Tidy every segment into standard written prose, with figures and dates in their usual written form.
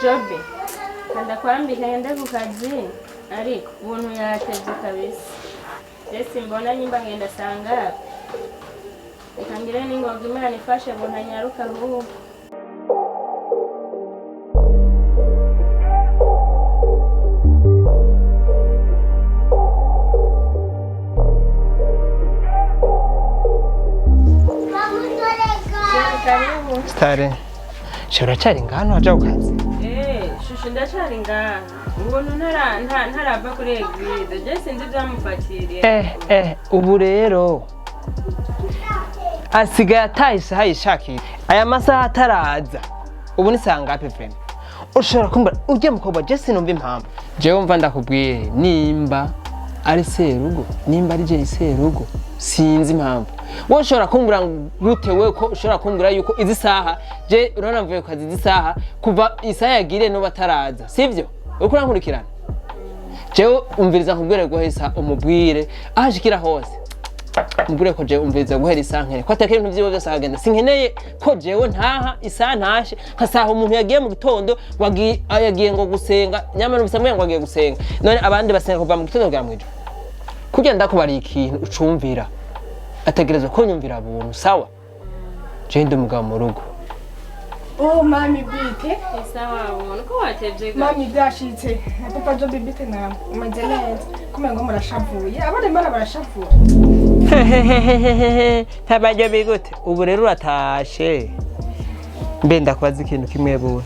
Jobe kanda kwambika ngende ku kazi ariko ubuntu yatevye kabisa ese mbona nyimba ngenda sanga ikangire ningoga Imana ifashe buntu nyaruka vuba Stare. Shora cyari ngano aje ukazi. Shushu ndacari ngano. Ubuntu ntarava kuri Eglise. Je sinzi byamufatiriye. Ubu rero asigaye atahise hayishakira. Aya masaha ataraza. Ubu ni sangape frame. Ushobora kumbara ujye mukobwa je sinumva impamvu. Je wumva ndakubwiye nimba ari serugo, nimba ari je serugo. Sinzi impamvu. Wowe ushobora kumbura gute we ko ushobora kumbura yuko izi saha je urana mvuye kazi izi saha kuva isaha yagire no bataraza sivyo uko rankurikirana je umviriza kubwire guhesa umubwire ahashikira hose mubwire ko je umviriza guhera isankere ko atakiri ibintu byiwe byose agenda sinkeneye ko jewe ntaha isaha ntashe nkasaha umuntu yagiye mu gitondo yagiye ngo gusenga nyamara bisamuye ngo agiye gusenga none abandi basenga kuva mu gitondo bwa mwijo kugenda kubari ikintu ucumvira ategerezwa ko nyumvira buntu sawa je ndi umugabo mu rugo mami bite sawa ubuntu ko watevye mami byashitse papa Jobe bite namwe umeze neza kumengo murashavuye abone mara barashavuye tabaje bigute ubu rero uratashe mbe ndakubaza ikintu kimwe buntu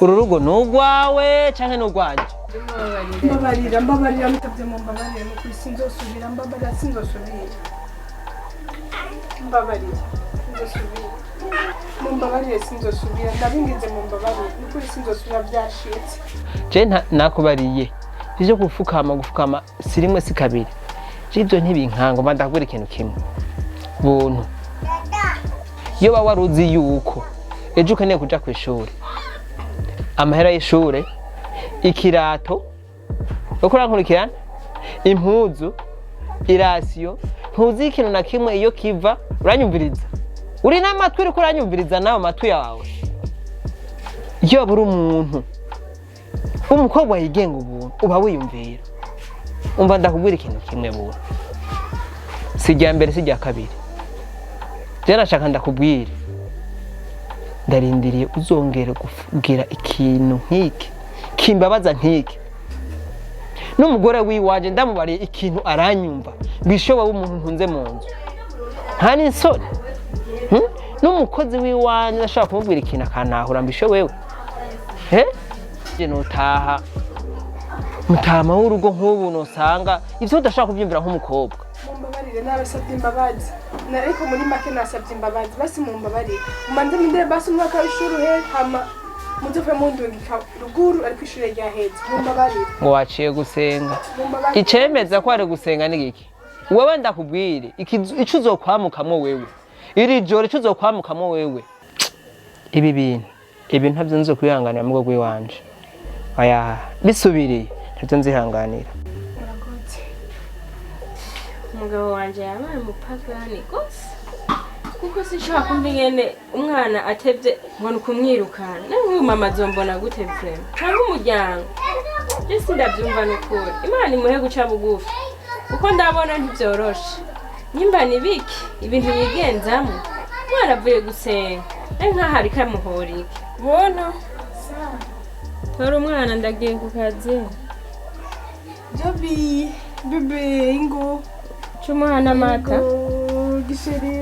uru rugo nugwawe canke nugwanje mbabarira mutavye mu mbabarira no kwisi nzosubira mbabarira sinzosubira mbabarira sinzosubira mumbabarire sinzosubira ndabingize mumbabarire n'ukuri sinzosubira byashitse je nakubariye ije gufukama si rimwe si kabiri je ibyo ntibinkango bandagura ikintu kimwe buntu iyo baba waruzi yuko ejo ukeneye kuja ku ishuri amahera y'ishure ikirato uko rankurikirana impuzu irasiyo ntuzi ikintu na kimwe iyo kiva uranyumviriza uri n'amatwi uri kuranyumviriza nawe matwi yawe iyo buri umuntu umukobwa yigenga ubuntu uba wiyumvira umva ndakubwira ikintu kimwe buntu sijya mbere sijya kabiri je nashaka ndakubwira ndarindiriye uzongera kugira ikintu nk'iki kimbabaza nk'iki n'umugore wiwaje ndamubariye ikintu aranyumva bishoba w'umuntu ntunze mu nzu nta n'isoni n'umukozi wiwanje ndashaka kumubwira ikintu akanahura mbisho wewe je notaha mutama w'urugo nk'ubu nosanga ivyo udashaka kubyumvira nk'umukobwa mumbabarire nabasabye imbabazi nariko muri make nasabye imbabazi basi mumbabarire umanze mindere basi umwaka w'ishuri hama mudufe mundungika ruguru ariko ishure rya heza mumbabarire ngo waciye gusenga icemeza ko ari gusenga n'igiki wewe ndakubwire ico uzokwamukamwo wewe iri joro ico uzokwamukamwo wewe ibi bintu ntavyo nzokwihanganira mu rwego wanje aya bisubiriye ntavyo nzihanganira umugabo wanje yabaye umupagani gose kuko sinshaka kumva ingene umwana atevye ngo kumwirukana n'uyu mama zombona gute vrema cyangwa umuryango je sindavyumva n'ukuri Imana imuhe guca bugufi kuko ndabona ntivyoroshe nyimba nibiki ibintu yigenzamo mwana avuye gusenga nkaho ari kamuhorike bona tora umwana ndagiye ku kazi Jobi bebe ingo cumuhana amata gisheri